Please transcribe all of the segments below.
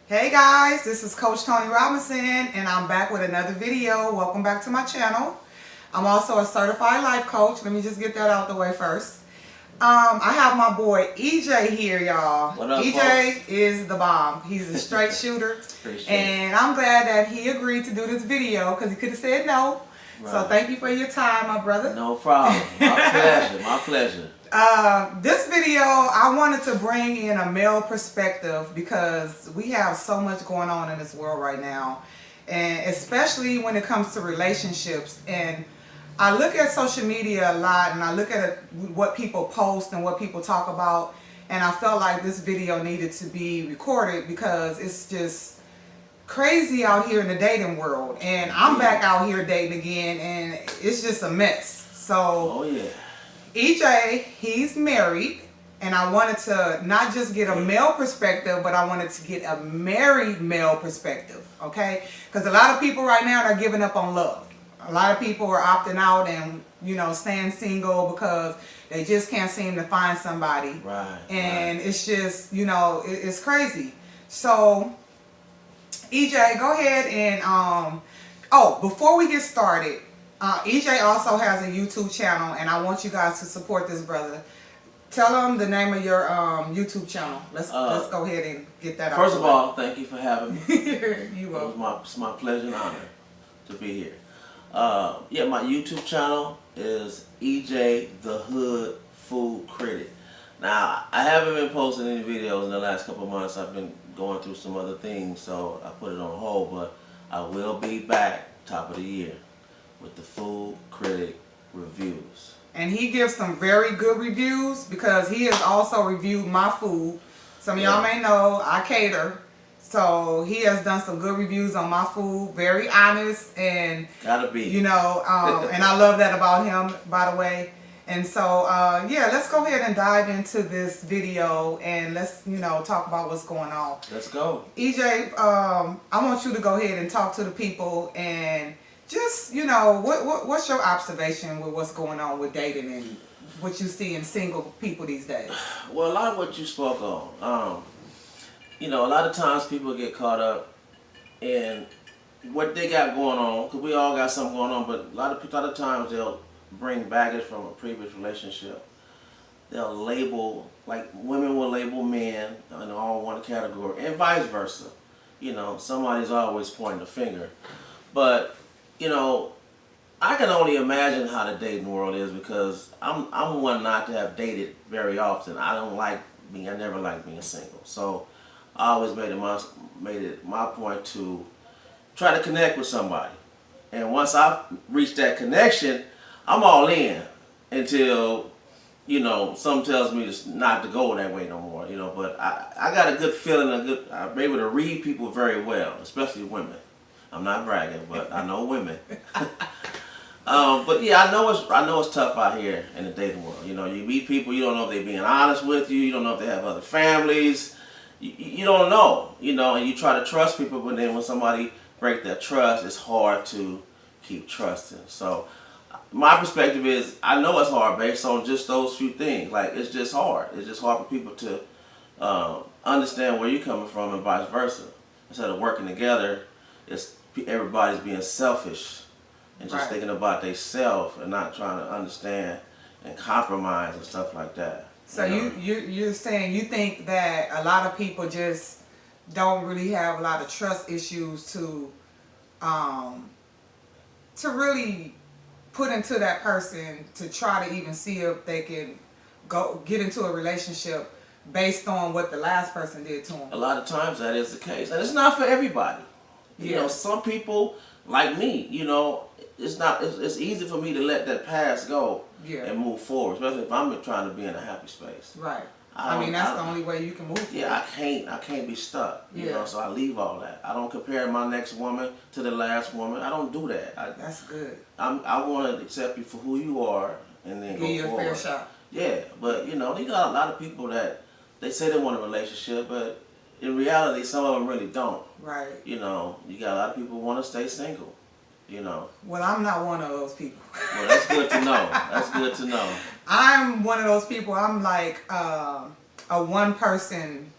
Hey guys, this is Coach Tony Robinson and I'm back with another video. Welcome back to my channel. I'm also a certified life coach. Let me just get that out the way first. I have my boy EJ here, y'all. What up, EJ folks? is the bomb. He's a straight shooter. And I'm glad that he agreed to do this video because he could have said no. Right. So thank you for your time, my brother. No problem. My pleasure. My pleasure. This video, I wanted to bring in a male perspective because we have so much going on in this world right now, and especially when it comes to relationships. And I look at social media a lot, and I look at what people post and what people talk about, and I felt like this video needed to be recorded because it's just crazy out here in the dating world. And I'm back out here dating again, and it's just a mess. So, oh yeah. EJ, he's married, and I wanted to not just get a male perspective, but I wanted to get a married male perspective, okay? Because a lot of people right now are giving up on love. A lot of people are opting out and, staying single because they just can't seem to find somebody. Right. And it's just, it's crazy. So, EJ, go ahead and, before we get started, EJ also has a YouTube channel, and I want you guys to support this brother. Tell them the name of your YouTube channel. Let's go ahead and get that out. First of all, thank you for having me. You welcome. It's my pleasure and honor to be here. Yeah, my YouTube channel is EJ the Hood Food Critic. Now, I haven't been posting any videos in the last couple of months. I've been going through some other things, so I put it on hold, but I will be back top of the year with the Food Critic reviews. And he gives some very good reviews because he has also reviewed my food. Some of y'all may know I cater. So he has done some good reviews on my food. Very honest and gotta be. And I love that about him, by the way. And so yeah, let's go ahead and dive into this video and let's talk about what's going on. Let's go. EJ, I want you to go ahead and talk to the people and just, what's your observation with what's going on with dating and what you see in single people these days? Well, a lot of what you spoke on. A lot of times people get caught up in what they got going on, because we all got something going on, but a lot of times they'll bring baggage from a previous relationship. They'll label, like women will label men in all one category, and vice versa. Somebody's always pointing the finger. But I can only imagine how the dating world is because I'm one not to have dated very often. I never liked being single. So I always made it my point to try to connect with somebody. And once I reach that connection, I'm all in until, something tells me not to go that way no more, But I got a good feeling, I'm able to read people very well, especially women. I'm not bragging, but I know women. But yeah, I know it's tough out here in the dating world. You meet people, you don't know if they're being honest with you. You don't know if they have other families. You don't know. And you try to trust people, but then when somebody breaks their trust, it's hard to keep trusting. So my perspective is, I know it's hard based on just those few things. Like, it's just hard. It's just hard for people to understand where you're coming from and vice versa. Instead of working together, everybody's being selfish and just thinking about themselves and not trying to understand and compromise and stuff like that. So you're saying you think that a lot of people just don't really have a lot of trust issues to really put into that person to try to even see if they can get into a relationship based on what the last person did to them. A lot of times that is the case, and it's not for everybody. Some people like me, it's easy for me to let that past go and move forward, especially if I'm trying to be in a happy space. Right. That's the only way you can move forward. Yeah, I can't be stuck. So I leave all that. I don't compare my next woman to the last woman. I don't do that. That's good. I want to accept you for who you are and then go forward. Give you a fair shot. Yeah, but you got a lot of people that they say they want a relationship, but in reality, some of them really don't. Right. You got a lot of people who want to stay single. Well, I'm not one of those people. Well, that's good to know. That's good to know. I'm one of those people. I'm like a one person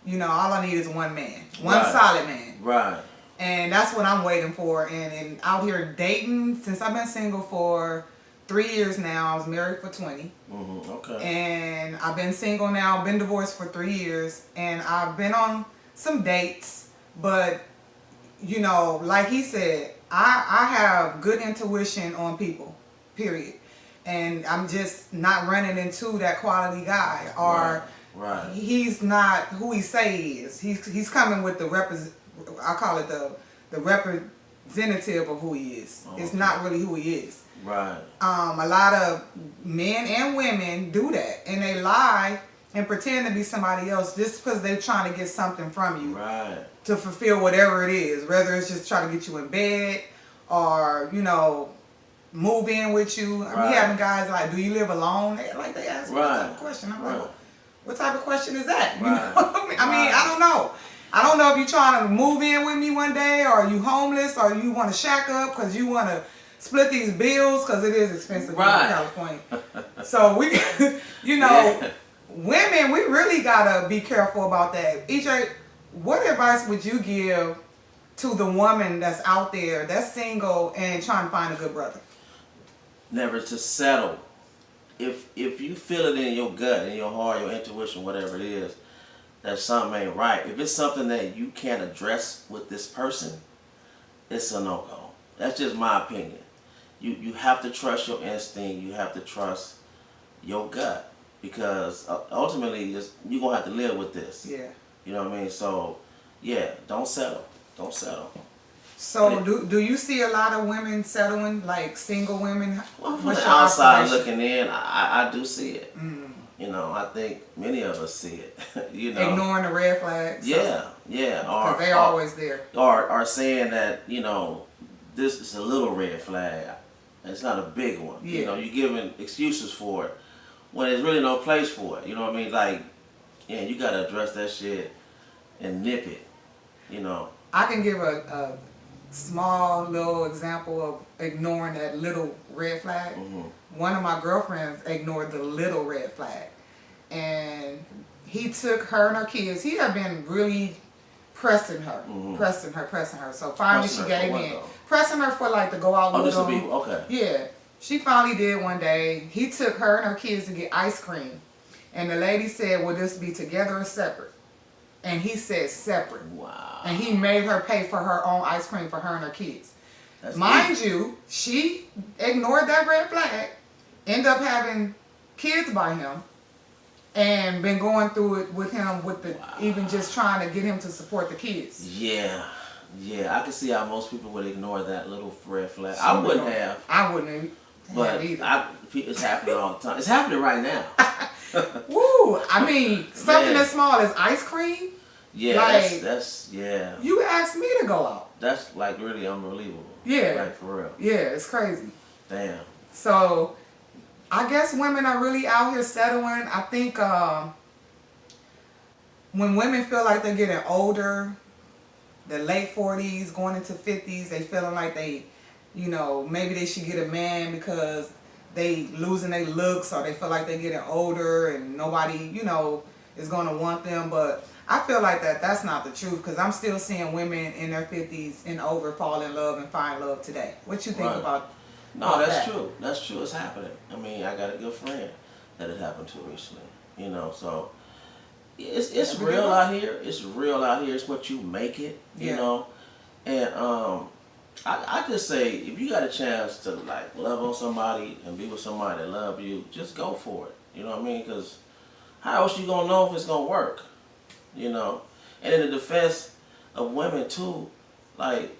You know, all I need is one man, one Right. solid man. Right. And that's what I'm waiting for. And out here dating, since I've been single for 3 years now. I was married for 20. Okay. And I've been single now, been divorced for 3 years. And I've been on some dates. But, you know, like he said, I have good intuition on people, period. And I'm just not running into that quality guy. Or Right. he's not who he say he is. He's coming with the I call it the representative of who he is. Oh, It's okay. not really who he is. Right. A lot of men and women do that, and they lie and pretend to be somebody else just because they're trying to get something from you Right. to fulfill whatever it is. Whether it's just trying to get you in bed or, you know, move in with you. I Right. be having guys like, "Do you live alone?" They ask me that Right. type of question. I'm Right. like, "What type of question is that?" You Right. know what I mean? I mean, Right. I don't know. I don't know if you're trying to move in with me one day, or you homeless, or you want to shack up because you want to split these bills because it is expensive Right. in California. So we, you know, Yeah. women, we really gotta be careful about that. EJ, what advice would you give to the woman that's out there that's single and trying to find a good brother? Never to settle. If you feel it in your gut, in your heart, your intuition, whatever it is, that something ain't right. If it's something that you can't address with this person, it's a no-go. That's just my opinion. You have to trust your instinct. You have to trust your gut, because ultimately you're gonna have to live with this. Yeah. You know what I mean? So yeah, don't settle. Don't settle. So do you see a lot of women settling, like single women? Well, from What's the your outside observation? looking in, I do see it. Mm. You know, I think many of us see it. You know, Ignoring the red flags. yeah, Because they're always there. or saying that, you know, this is a little red flag. It's not a big one. Yeah. You know, you're giving excuses for it when there's really no place for it. You know what I mean? Like, yeah, you gotta address that shit and nip it. You know. I can give a small little example of ignoring that little red flag. One of my girlfriends ignored the little red flag, and he took her and her kids. He had been really pressing her. So finally Pressing she her for gave what, in. though? Pressing her for like to go out Oh, with this will him. be okay. Yeah. She finally did one day. He took her and her kids to get ice cream. And the lady said, "Will this be together or separate?" And he said separate. Wow. And he made her pay for her own ice cream for her and her kids. That's Mind deep. you, she ignored that red flag, ended up having kids by him, and been going through it with him with the even just trying to get him to support the kids. Yeah. Yeah, I can see how most people would ignore that little red flag. I wouldn't have, I wouldn't but have either. it's happening all the time. It's happening right now. Woo! I mean, something Man. as small as ice cream. Yeah, Like- that's yeah. You asked me to go out. That's like really unbelievable. Yeah. Like for real. Yeah, it's crazy. Damn. So, I guess women are really out here settling. I think when women feel like they're getting older, the late 40s, going into 50s, they feeling like they, you know, maybe they should get a man because they losing their looks, or they feel like they're getting older and nobody, you know, is going to want them. But I feel like that's not the truth, because I'm still seeing women in their 50s and over fall in love and find love today. What you think Right. about No, that's that? true. That's true. It's happening. I mean, I got a good friend that it happened to recently. You know, so it's Yeah, real we out here. It's real out here. It's what you make it. You Yeah. know, and I just say if you got a chance to like love on somebody and be with somebody that love you, just go for it. You know what I mean? Because how else you gonna know if it's gonna work? You know, and in the defense of women too, like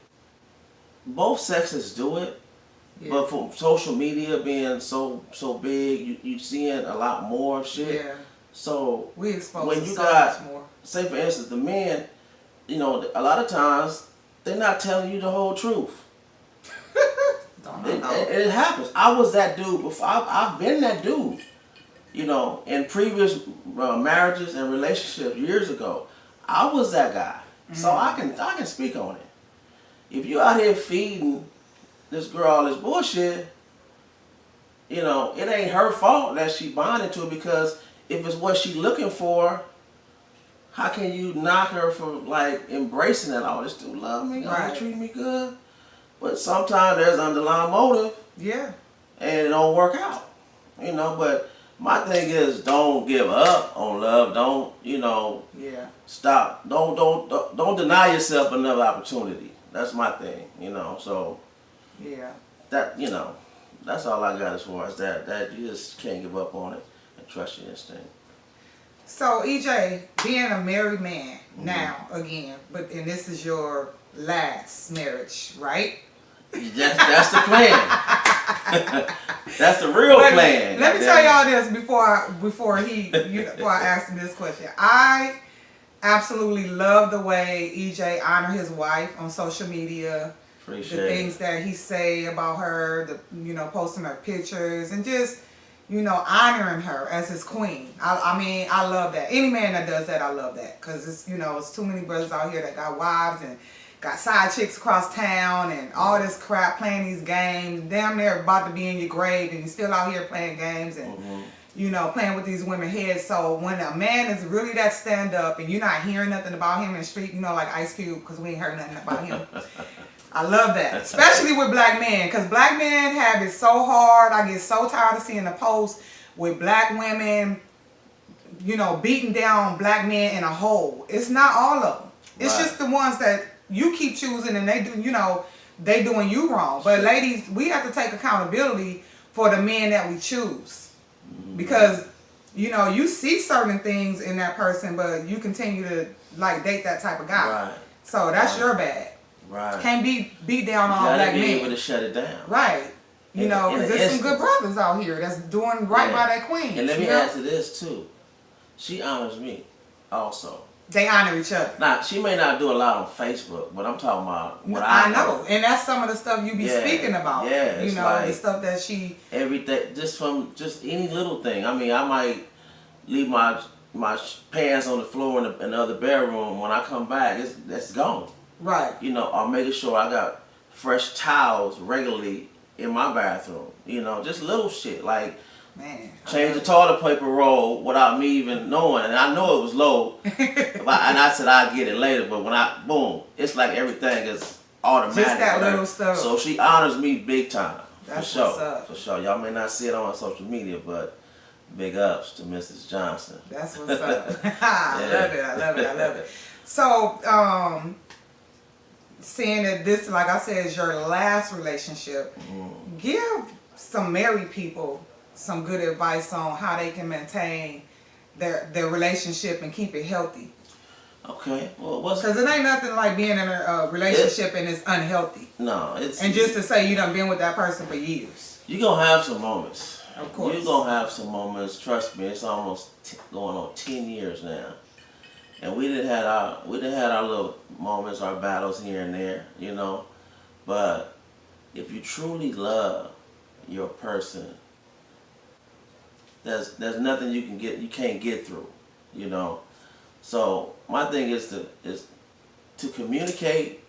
both sexes do it. Yeah. But for social media being so big, you seeing a lot more shit. Yeah, So we exposed when to you so got- much more. say for instance, the men, you know, a lot of times they're not telling you the whole truth. Don't It, know. it happens. I was that dude before. I've been that dude. You know, in previous marriages and relationships years ago, I was that guy. So I can speak on it. If you out here feeding this girl all this bullshit, you know, it ain't her fault that she bonded to it, because if it's what she looking for, how can you knock her for like embracing that? Oh, this dude love me, oh, Right. he treat me good. But sometimes there's underlying motive Yeah. and it don't work out. You know, but my thing is don't give up on love. Don't, Yeah. stop. Don't deny yourself another opportunity. That's my thing, So Yeah. that, that's all I got as far as that you just can't give up on it and trust your instinct. So EJ, being a married man now again, and this is your last marriage, right? That's the plan. That's the real plan. Let me tell y'all this before I ask him this question. I absolutely love the way EJ honor his wife on social media. Appreciate The it. things that he say about her, posting her pictures and just, honoring her as his queen. I mean, I love that. Any man that does that, I love that. Because it's too many brothers out here that got wives and got side chicks across town and all this crap, playing these games. Damn near about to be in your grave and you're still out here playing games and, playing with these women's heads. So when a man is really that stand up and you're not hearing nothing about him in the street, like Ice Cube, because we ain't heard nothing about him. I love that, especially with black men, because black men have it so hard. I get so tired of seeing the posts with black women, beating down black men in a hole. It's not all of them. It's Right. just the ones that you keep choosing and they do, they doing you wrong. But ladies, we have to take accountability for the men that we choose, because you see certain things in that person, but you continue to date that type of guy. Right. So that's Right. your bad. Right. Can't beat down You all gotta black be men. able to shut it down. Right. In Because an there's some good instance. brothers out here that's doing right by that queen. And let me you know? add to this too. She honors me also. They honor each other. Now, she may not do a lot on Facebook, but I'm talking about what I know. And that's some of the stuff you be Yeah. speaking about. Yeah, it's the like- stuff that she... Everything, just any little thing. I mean, I might leave my pants on the floor in the other bedroom. When I come back, that's gone. Right. I'm making sure I got fresh towels regularly in my bathroom. Just little shit like Man. change the toilet paper roll without me even knowing, and I know it was low. and I said I'd get it later, but when boom, it's like everything is automatic. Just that with her. little stuff. So she honors me big time. That's for sure. what's up. For sure. Y'all may not see it on social media, but big ups to Mrs. Johnson. That's what's up. I love it. So, seeing that this, like I said, is your last relationship, give some married people some good advice on how they can maintain their relationship and keep it healthy. Okay. Well, Because it ain't nothing like being in a relationship and it's unhealthy. No, it's... And just to say you done been with that person for years. You're going to have some moments. Of course. You're going to have some moments. Trust me, it's almost going on 10 years now. And we done had our little moments, our battles here and there, But if you truly love your person, there's nothing you can't get through, So my thing is to communicate,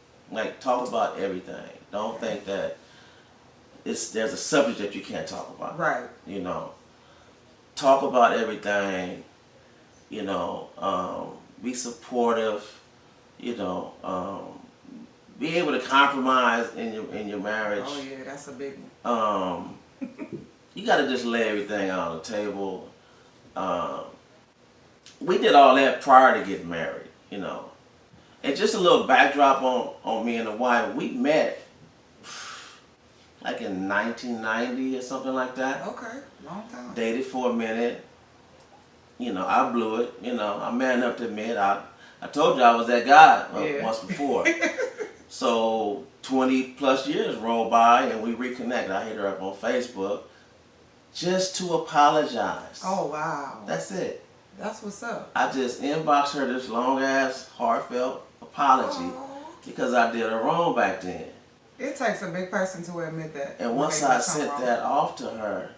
talk about everything. Don't think that there's a subject that you can't talk about. Right. Talk about everything, be supportive, be able to compromise in your marriage. Oh yeah, that's a big one. You got to just lay everything out on the table. We did all that prior to getting married, And just a little backdrop on me and the wife. We met like in 1990 or something like that. Okay, long time. Dated for a minute. I blew it. I'm man enough to admit I told you I was that guy once before. So 20 plus years rolled by and we reconnected. I hit her up on Facebook just to apologize. Oh wow. That's it. That's what's up. I just inboxed her this long ass heartfelt apology because I did her wrong back then. It takes a big person to admit that. And once I sent that off to her,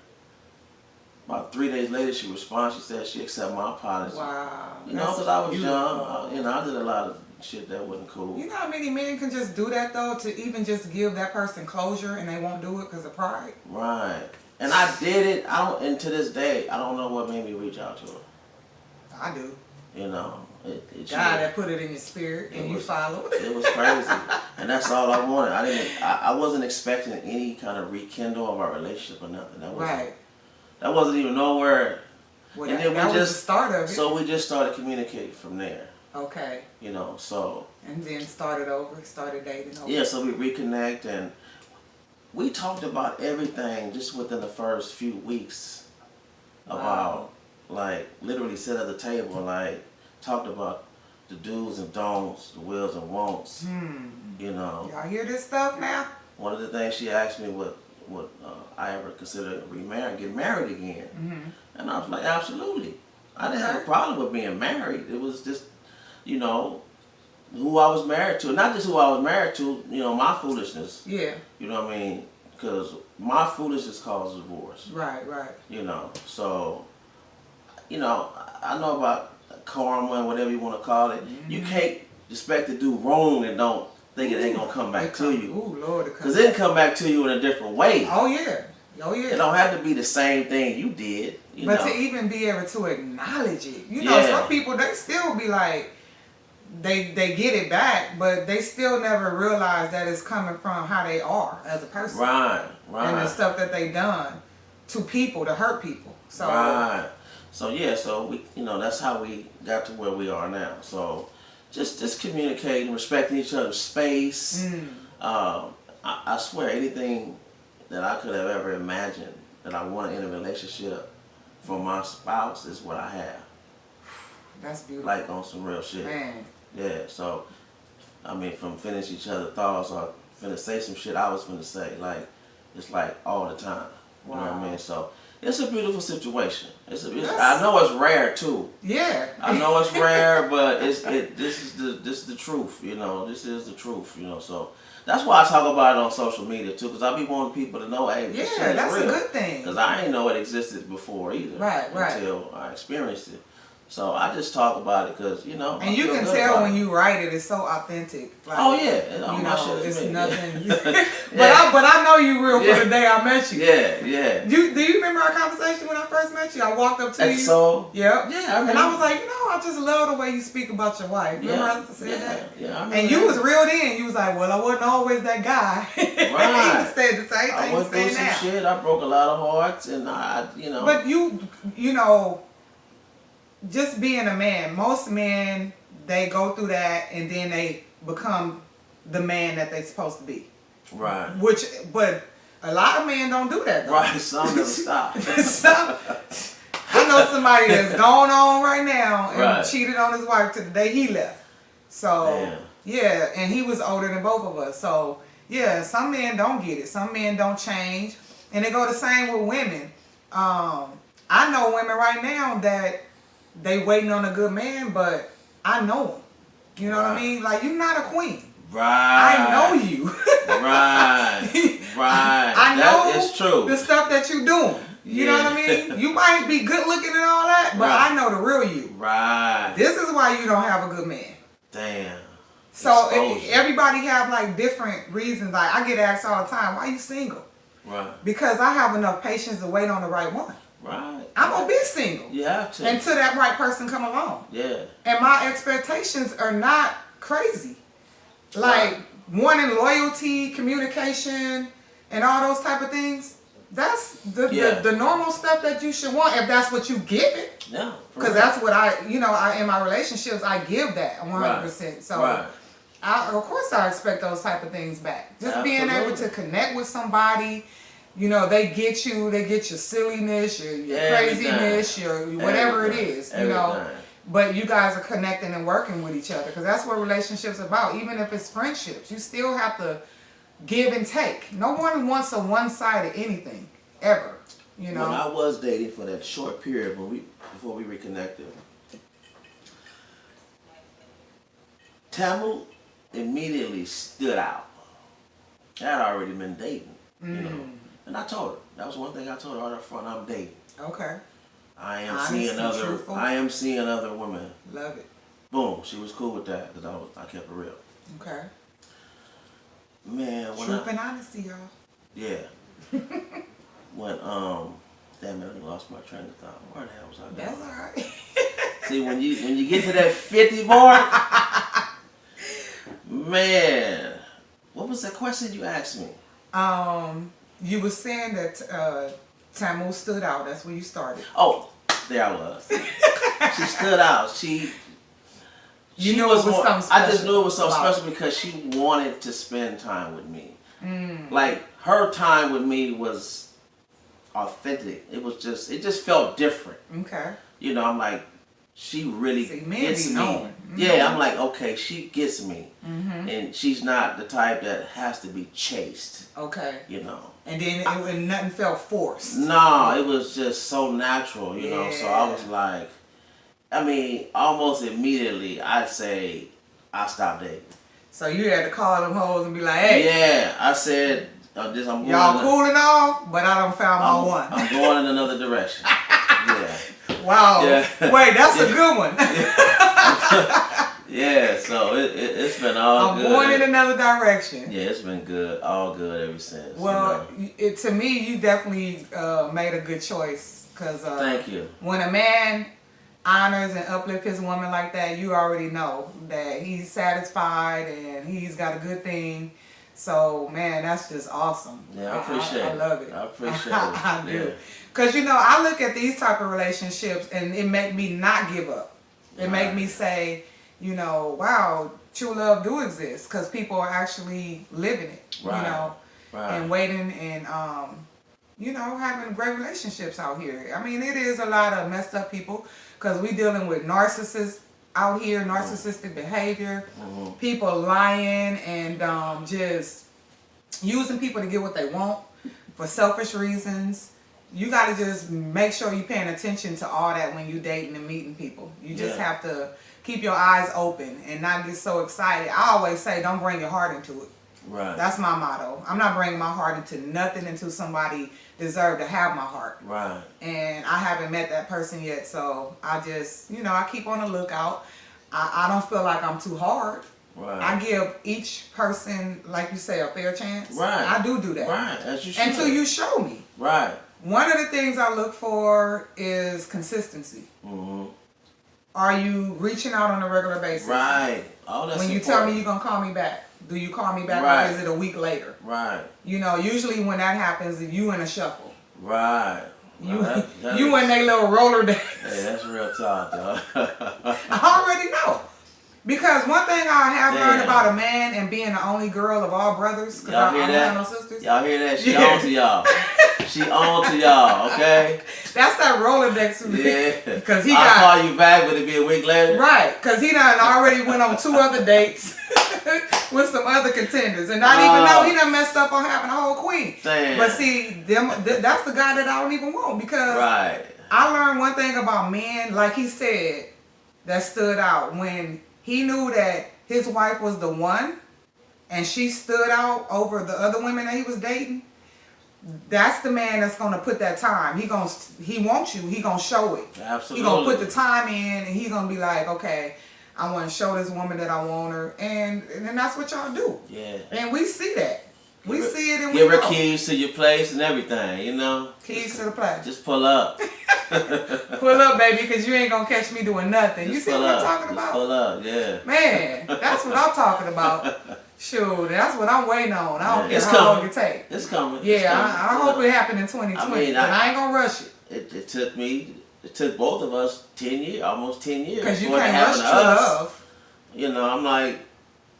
about 3 days later she responded. She said she accepted my apology. Wow. Because I was young. I did a lot of shit that wasn't cool. You know how many men can just do that though, to even just give that person closure and they won't do it because of pride? Right. And I did it. And to this day, I don't know what made me reach out to her. I do. It God that put it in your spirit and you followed. It was crazy, and that's all I wanted. I wasn't expecting any kind of rekindle of our relationship or nothing. That wasn't even nowhere. Well, and then that was the start of it. So we just started communicating from there. Okay. You know, so. And then started dating over. Yeah, so we reconnect, and we talked about everything just within the first few weeks. About, like, literally sit at the table and, like, talked about the do's and don'ts, the wills and won'ts. You know. Y'all hear this stuff now? One of the things she asked me what I ever considered getting married again. And I was like, absolutely. I didn't have a problem with being married. It was just, you know, who I was married to. Not just who I was married to, you know, my foolishness. Yeah. You know what I mean? Because my foolishness caused divorce. Right. You know, so, you know, I know about karma and whatever you want to call it. You can't expect to do wrong and don't think it ain't going to come back to you. Ooh, Lord. Because it can come back to you in a different way. Oh, yeah. It don't have to be the same thing you did. But to even be able to acknowledge it. You know, some people, they still be like, they get it back, but they still never realize that it's coming from how they are as a person. Right. And the stuff that they done to people, to hurt people. So, right. So, yeah, so we, you know, that's how we got to where we are now. So, just communicating, respecting each other's space. I swear, anything that I could have ever imagined that I wanted in a relationship from my spouse is what I have. That's beautiful. Like on some real shit. Man. Yeah, so, I mean, from finish each other's thoughts or finna say some shit I was finna say, like, it's like all the time. You know what I mean? So, it's a beautiful situation. I know it's rare too. Yeah. I know it's rare, but this is the truth. You know, this is the truth. You know, so that's why I talk about it on social media too, because I be wanting people to know, hey, this shit is that's real. a good thing. Because I ain't know it existed before either. Right. Until I experienced it. So I just talk about it because, you know. And you can tell when you write it, it's so authentic. Like, oh yeah, you know, it's nothing. Yeah. But I know you real for the day I met you. Yeah. Do you remember our conversation when I first met you? I walked up to you. So Yep. Yeah, I remember. And I was like, you know, I just love the way you speak about your wife. Remember I said that? Yeah, I remember. And you was real then. You was like, well, I wasn't always that guy. Right. You said the same thing. I went through some shit. I broke a lot of hearts, and you know. But you know, just being a man, most men, they go through that and then they become the man that they're supposed to be. Right. But a lot of men don't do that though. Right, some never stop. I know somebody that's going on right now and cheated on his wife to the day he left. So, yeah, and he was older than both of us. So, yeah, some men don't get it. Some men don't change. And they go the same with women. I know women right now that they waiting on a good man, but I know them. You know what I mean? Like, you're not a queen. Right. I know you. Right. I know that is true. The stuff that you're doing. You know what I mean? You might be good looking and all that, but I know the real you. Right. This is why you don't have a good man. Damn. So everybody have like different reasons. Like I get asked all the time, why you single? Right. Because I have enough patience to wait on the right one. Right. I'm gonna be single. You have to. Until that right person come along. Yeah. And my expectations are not crazy. Like wanting loyalty, communication, and all those type of things. That's the normal stuff that you should want if that's what you give it. Yeah. Because that's what in my relationships, I give that 100%. So, of course I expect those type of things back. Just being able to connect with somebody, you know, they get your silliness, your craziness, your whatever it is, you know. But you guys are connecting and working with each other because that's what relationships are about. Even if it's friendships, you still have to give and take. No one wants a one-sided anything, ever. You know. When I was dating for that short period before we reconnected, Tamu immediately stood out. I had already been dating, you know. And I told her. That was one thing I told her right up front. I'm dating. Okay. I am seeing other women. Love it. Boom. She was cool with that because I kept it real. Okay. Man, truth and honesty, y'all. Yeah. When damn it, I lost my train of thought. Where the hell was I going? That's alright. See, when you get to that 50 mark, man, what was the question you asked me? You were saying that Tamu stood out. That's where you started. Oh, there I was. She stood out. You knew it was something special. I just knew it was something special because she wanted to spend time with me. Like her time with me was authentic. It just felt different. Okay. You know, I'm like, she really gets me. Yeah, I'm like, okay, she gets me. And she's not the type that has to be chased. Okay. You know. And then nothing felt forced. No, it was just so natural, you know. So I was like, I mean, almost immediately, I'd say, I stopped dating. So you had to call them hoes and be like, hey. Yeah, I said, I'm going y'all cool and all, but I done found my one. I'm going in another direction. Yeah. Wow. Yeah. Wait, that's a good one. Yeah, so it's been all good. I'm going in another direction. Yeah, it's been good, all good ever since. Well, to me, you definitely made a good choice. Cause, thank you. When a man honors and uplifts his woman like that, you already know that he's satisfied and he's got a good thing. So, man, that's just awesome. Yeah, I appreciate it. I love it. I appreciate it. I do. Because, you know, I look at these type of relationships and it make me not give up. It make me say, you know, wow, true love do exist because people are actually living it, you know, and waiting and, you know, having great relationships out here. I mean, it is a lot of messed up people because we dealing with narcissists out here, narcissistic behavior, people lying and just using people to get what they want for selfish reasons. You got to just make sure you're paying attention to all that when you're dating and meeting people. You just have to keep your eyes open and not get so excited. I always say, don't bring your heart into it. Right. That's my motto. I'm not bringing my heart into nothing until somebody deserve to have my heart. Right. And I haven't met that person yet, so I just, you know, I keep on the lookout. I don't feel like I'm too hard. Right. I give each person, like you say, a fair chance. Right. I do that. Right. As you should. Until you show me. Right. One of the things I look for is consistency. Are you reaching out on a regular basis? Right. Oh, that's when you tell me you're going to call me back, do you call me back or is it a week later? Right. You know, usually when that happens, you in a shuffle. Right. You in that little roller days. Hey, that's real talk, though. I already know. Because one thing I have learned about a man and being the only girl of all brothers, because I don't have no sisters. Y'all hear that? She on to y'all. She on to y'all, okay? That's that Rolodex for me. Yeah. Because I'll call you back, would it be a week later? Right. Because he done already went on 2 other dates with some other contenders. And not even know he done messed up on having a whole queen. Damn. But see, that's the guy that I don't even want. Because I learned one thing about men, like he said, that stood out. When he knew that his wife was the one and she stood out over the other women that he was dating, that's the man that's going to put that time. He wants you. He going to show it. Absolutely. He going to put the time in and he going to be like, okay, I want to show this woman that I want her. And that's what y'all do. Yeah. And we see that. We see it and we give her know. Keys to your place and everything, you know? Keys to the place. Just pull up. Pull up, baby, because you ain't going to catch me doing nothing. You see what I'm talking about? Just pull up, yeah. Man, that's what I'm talking about. Sure, that's what I'm waiting on. I don't care how long it takes. It's coming. Yeah, I hope it happened in 2020, but I ain't going to rush it. It took both of us 10 years, almost 10 years. Because you can't rush true love. You know, I'm like,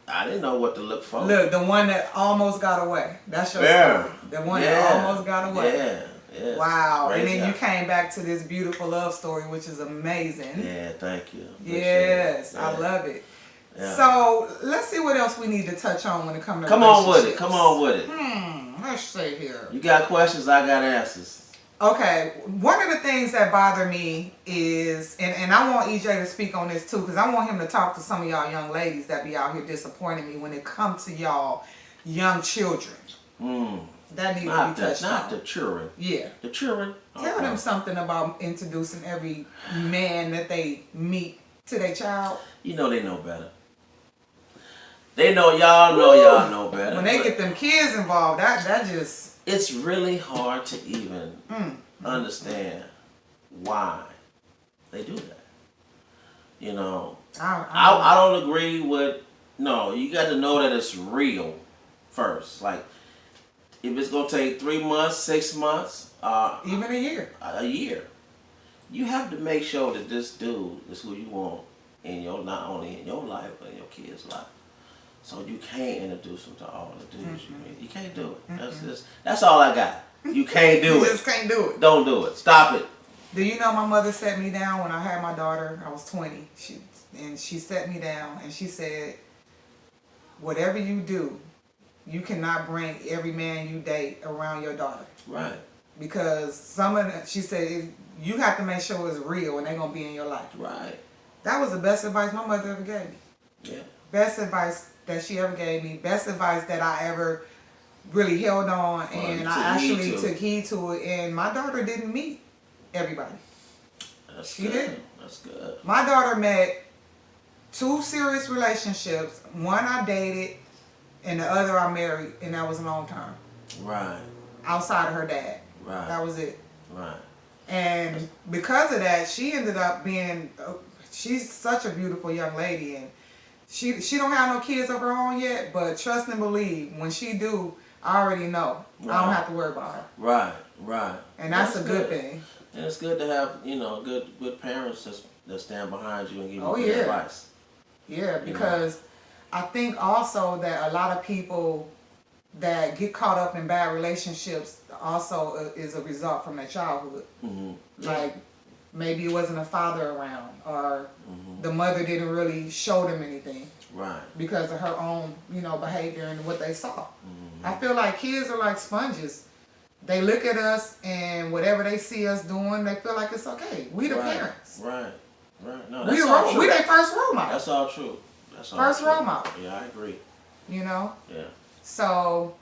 I didn't know what to look for. Look, the one that almost got away. That's your story. The one that almost got away. Yeah. Wow. And then you came back to this beautiful love story, which is amazing. Yeah, thank you. Yes, I love it. Yeah. So, let's see what else we need to touch on when it comes to Come on with it. Let's see here. You got questions, I got answers. Okay, one of the things that bother me is, and I want EJ to speak on this too, because I want him to talk to some of y'all young ladies that be out here disappointing me when it comes to y'all young children. That needs to be touched on. Not the children. Yeah. The children. Tell them something about introducing every man that they meet to their child. You know they know better. They know y'all know better. When they get them kids involved, that just... It's really hard to even understand why they do that. You know, I I don't agree with. No, you got to know that it's real first. Like, if it's gonna take 3 months, 6 months, even a year, you have to make sure that this dude is who you want in your, not only in your life but in your kids' life. So you can't introduce them to all the dudes you meet. You can't do it. That's all I got. You can't do You it. just can't do it. Don't do it. Stop it. Do you know my mother sat me down when I had my daughter? I was 20. She sat me down and she said, whatever you do, you cannot bring every man you date around your daughter. Right. Because she said, you have to make sure it's real and they're going to be in your life. Right. That was the best advice my mother ever gave me. Yeah. Best advice that she ever gave me. Best advice that I ever really held on, and I actually took heed to it. And my daughter didn't meet everybody. She didn't. That's good. My daughter met 2 serious relationships. One I dated, and the other I married, and that was long term. Right. Outside of her dad. Right. That was it. Right. And because of that, she ended up being. She's such a beautiful young lady, and she don't have no kids of her own yet. But trust and believe, when she do, I already know. Right. I don't have to worry about her. Right. Right. And that's a good thing. And it's good to have, good parents that stand behind you and give you good advice. Yeah, because I think also that a lot of people that get caught up in bad relationships also is a result from their childhood. Mm-hmm. Like maybe it wasn't a father around, or the mother didn't really show them anything. Right. Because of her own, behavior and what they saw. I feel like kids are like sponges. They look at us and whatever they see us doing, they feel like it's okay. We the parents. Right. Right. No, we their first role model. That's all true. That's all first true. role model. Yeah, I agree. Yeah. So,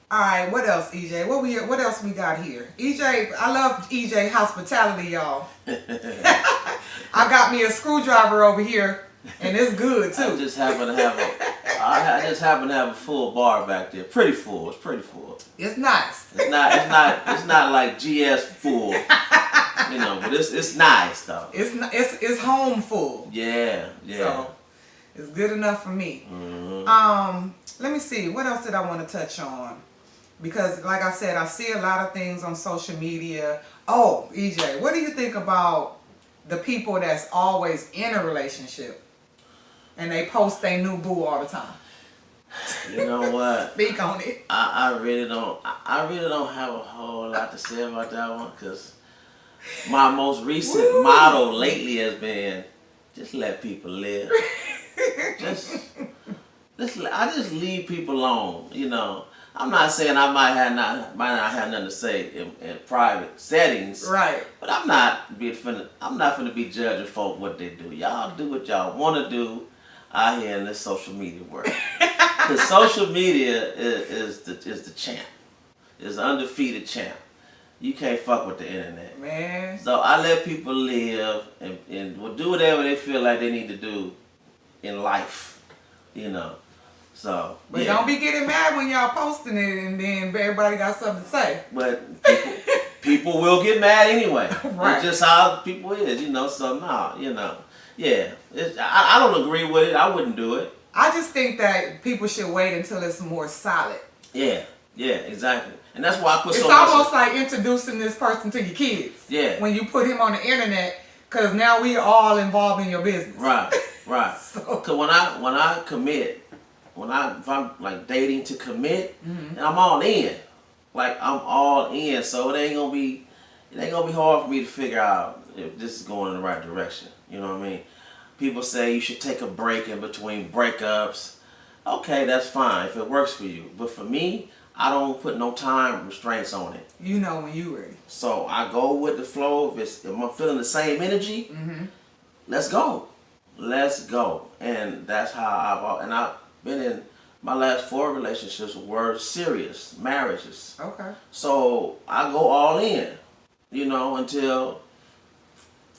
all right. What else, EJ? What else we got here? EJ, I love EJ hospitality, y'all. I got me a screwdriver over here, and it's good too. I just happen to have a full bar back there. Pretty full. It's pretty full. It's nice. It's not like GS full. But it's nice though. It's home full. Yeah. So it's good enough for me. Mm-hmm. Let me see. What else did I want to touch on? Because like I said, I see a lot of things on social media. Oh, EJ, what do you think about the people that's always in a relationship and they post their new boo all the time? You know what? Speak on it. I really don't have a whole lot to say about that one, because my most recent motto lately has been, just let people live. I just leave people alone. I'm not saying I might not have nothing to say in private settings, right? But I'm not finna be judging folk what they do. Y'all do what y'all want to do out here in this social media world. Because social media is the champ. Is the undefeated champ. You can't fuck with the internet. Man. So I let people live and will do whatever they feel like they need to do in life. So. But don't be getting mad when y'all posting it and then everybody got something to say. But people will get mad anyway. Right. It's just how people is, So no, yeah. I don't agree with it. I wouldn't do it. I just think that people should wait until it's more solid. Yeah, exactly. And that's why I put it's almost like introducing this person to your kids. Yeah. When you put him on the internet, because now we are all involved in your business. Right. So. Because when I commit, if I'm like dating to commit, and I'm all in. Like I'm all in, so it ain't gonna be hard for me to figure out if this is going in the right direction. You know what I mean? People say you should take a break in between breakups. Okay, that's fine if it works for you. But for me, I don't put no time restraints on it. You know when you ready. So I go with the flow. If I'm feeling the same energy, let's go. And that's how I've been in my last 4 relationships were serious marriages. Okay. So I go all in, until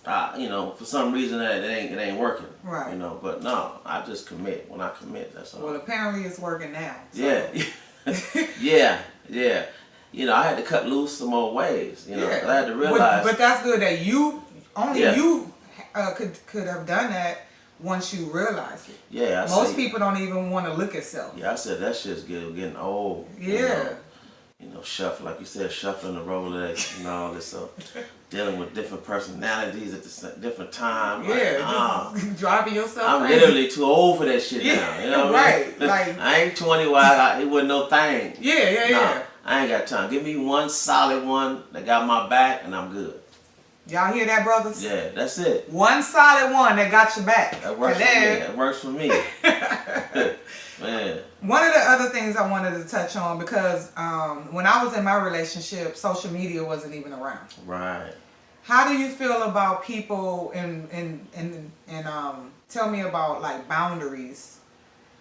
for some reason that it ain't working. Right. But no, I just commit. When I commit, that's all. Well, apparently it's working now. So. Yeah. Yeah. I had to cut loose some more ways. I had to realize. But that's good that you could have done that once you realize it. Yeah, Most people don't even want to look at self. Yeah, I said that shit's getting old. Yeah. You know, shuffle, like you said, shuffling the Rolex and all this stuff. Dealing with different personalities at the different time. Yeah, just driving yourself I'm crazy. literally too old for that shit now. You know what I mean? Like I ain't 20 while it wasn't no thing. Yeah. I ain't got time. Give me one solid one that got my back and I'm good. Y'all hear that, brothers? Yeah, that's it. One solid one that got your back. That works for me. That works for me. Man. One of the other things I wanted to touch on, because when I was in my relationship, social media wasn't even around. Right. How do you feel about people and tell me about like boundaries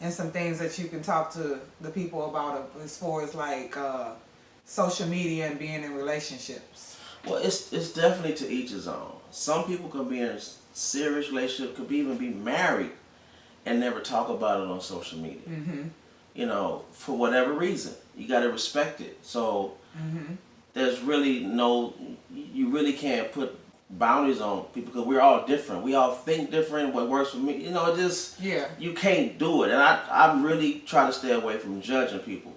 and some things that you can talk to the people about as far as like social media and being in relationships? Well, it's definitely to each his own. Some people can be in a serious relationship, could even be married and never talk about it on social media. Mm-hmm. You know, for whatever reason. You got to respect it. So there's really you really can't put boundaries on people because we're all different. We all think different. What works for me, you know, you can't do it. And I really try to stay away from judging people.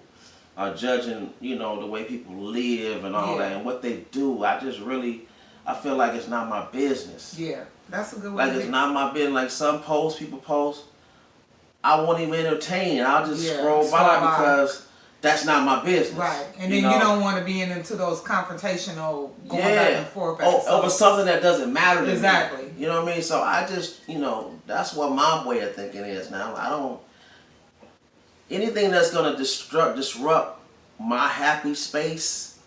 Judging, you know, the way people live and all that and what they do. I feel like it's not my business. Yeah, that's a good way. Like it's not my business. Like some people post, I won't even entertain. I'll just scroll by because that's not my business. Right, and then you don't want to be into those confrontational going back and forth. Over something that doesn't matter to me. Exactly. You know what I mean? So I just, you know, that's what my way of thinking is now. I don't. Anything that's gonna disrupt my happy space,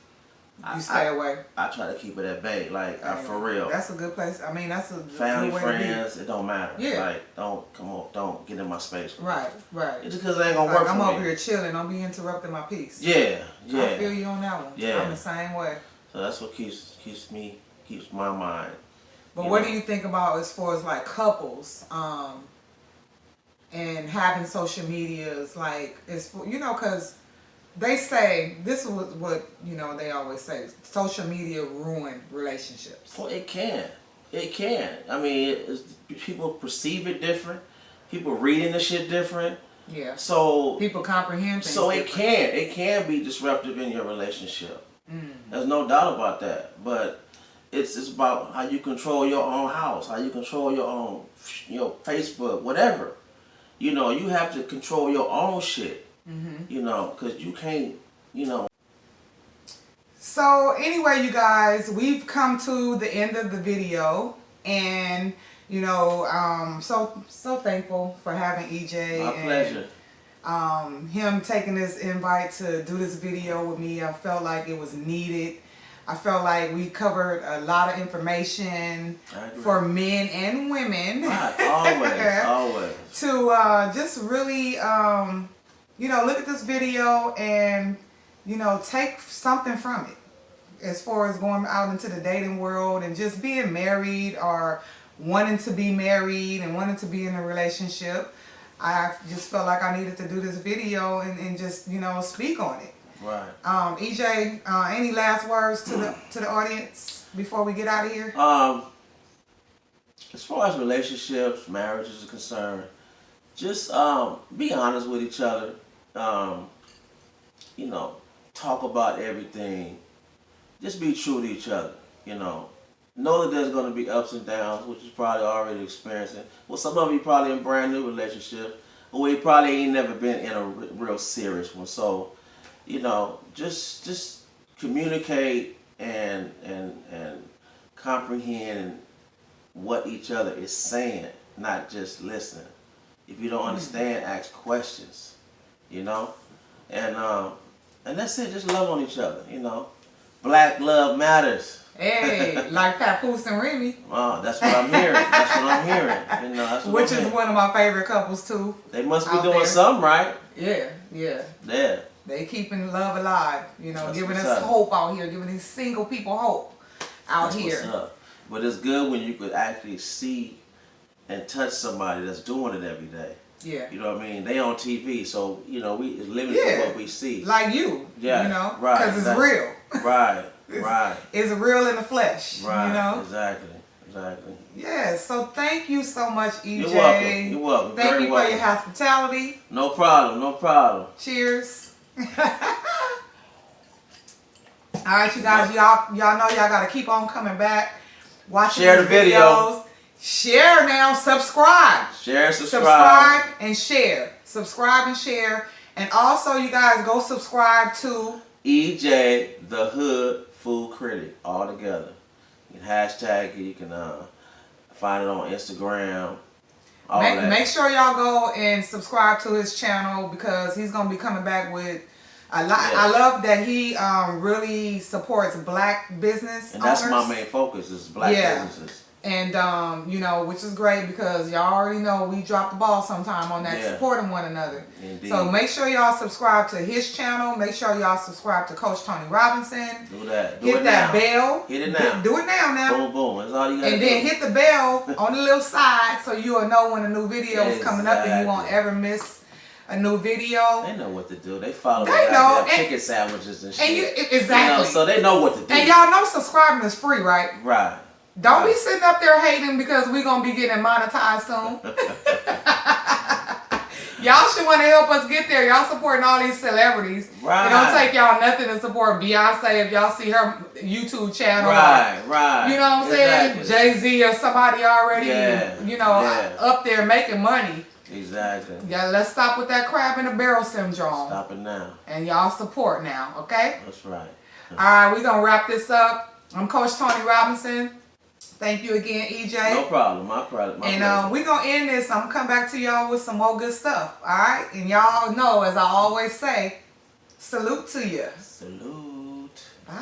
you stay away. I try to keep it at bay, like for real. That's a good place. I mean, that's a family, good way friends. to be. It don't matter. Yeah. Like don't get in my space. Right. It's just because it ain't gonna work for me. I'm over here chilling. Don't be interrupting my peace. Yeah. I feel you on that one. Yeah. I'm the same way. So that's what keeps my mind. But what do you think about as far as like couples? And having social media is like, it's, you know, because they say, this is what, you know, they always say, social media ruin relationships. Well, it can. I mean, people perceive it different. People reading the shit different. Yeah. So people comprehend things So different. it can be disruptive in your relationship. There's no doubt about that. But it's about how you control your own house, how you control your own, Facebook, whatever. You know, you have to control your own shit. You know, because you can't, you know. So anyway, you guys, we've come to the end of the video, and you know, so thankful for having EJ. My pleasure. Him taking this invite to do this video with me. I felt like it was needed. I felt like we covered a lot of information for men and women. Right. Always. To just really, you know, look at this video and, you know, take something from it as far as going out into the dating world and just being married or wanting to be married and wanting to be in a relationship. I just felt like I needed to do this video and just, you know, speak on it. Right. EJ, any last words to the audience before we get out of here? As far as relationships, marriages are concerned, just be honest with each other. You know, talk about everything. Just be true to each other. You know that there's going to be ups and downs, which you're probably already experiencing. Well, some of you probably in brand new relationships, or you probably ain't never been in a real serious one. So, you know, just communicate and comprehend what each other is saying, not just listen. If you don't understand, ask questions. You know, and that's it. Just love on each other. You know, Black love matters. Hey, like Papoose and Remy. Oh, that's what I'm hearing. You know, that's what Which is one of my favorite couples too. They must be doing something right. Yeah. Yeah. They keeping love alive. You know, That's giving us up. hope out here, giving these single people hope out That's here. What's up. But it's good when you could actually see and touch somebody that's doing it every day. Yeah. You know what I mean? They on TV, so you know it's limited to what we see. Like you. Yeah. You know, right. because it's real. Right. It's real in the flesh. Right. You know. Exactly. Exactly. Yes. So thank you so much, EJ. You're welcome. You're welcome. Thank Very you for welcome. your hospitality. No problem. No problem. Cheers. All right, you guys, y'all know y'all gotta keep on coming back, watching Share these the video. videos. Share now, subscribe. Share, subscribe. Subscribe and share. Subscribe and share. And also, you guys go subscribe to EJ the Hood Food Critic all together. You can hashtag it. You can find it on Instagram. All that. Make sure y'all go and subscribe to his channel because he's gonna be coming back with a lot. Yeah. I love that he really supports black business And that's owners. my main focus is black businesses. And you know, which is great because y'all already know we drop the ball sometime on that, Yeah. supporting one another. Indeed. So make sure y'all subscribe to his channel. Make sure y'all subscribe to Coach Tony Robinson. Do that. Do Hit it that now. bell. Hit it now. Do it now. Boom, boom. That's all you got to And do. then hit the bell on the little side so you'll know when a new video is coming up and you won't Exactly. ever miss a new video. They know what to do. They follow They the know, goddamn and- chicken sandwiches and shit. And you You exactly. know, so they know what to do. And y'all know subscribing is free, right? Right. Don't be Right. sitting up there hating because we're going to be getting monetized soon. Y'all should want to help us get there. Y'all supporting all these celebrities. Right. It don't take y'all nothing to support Beyonce if y'all see her YouTube channel. Right, right. You know what I'm saying? Exactly. Jay-Z or somebody already, Yeah, you know, yeah. up there making money. Exactly. Yeah, let's stop with that crab in the barrel syndrome. Stop it now. And y'all support now, okay? That's right. All right, we're going to wrap this up. I'm Coach Tony Robinson. Thank you again, EJ. No problem. My problem. My And pleasure. we're going to end this. I'm going to come back to y'all with some more good stuff. All right? And y'all know, as I always say, salute to you. Salute. Bye.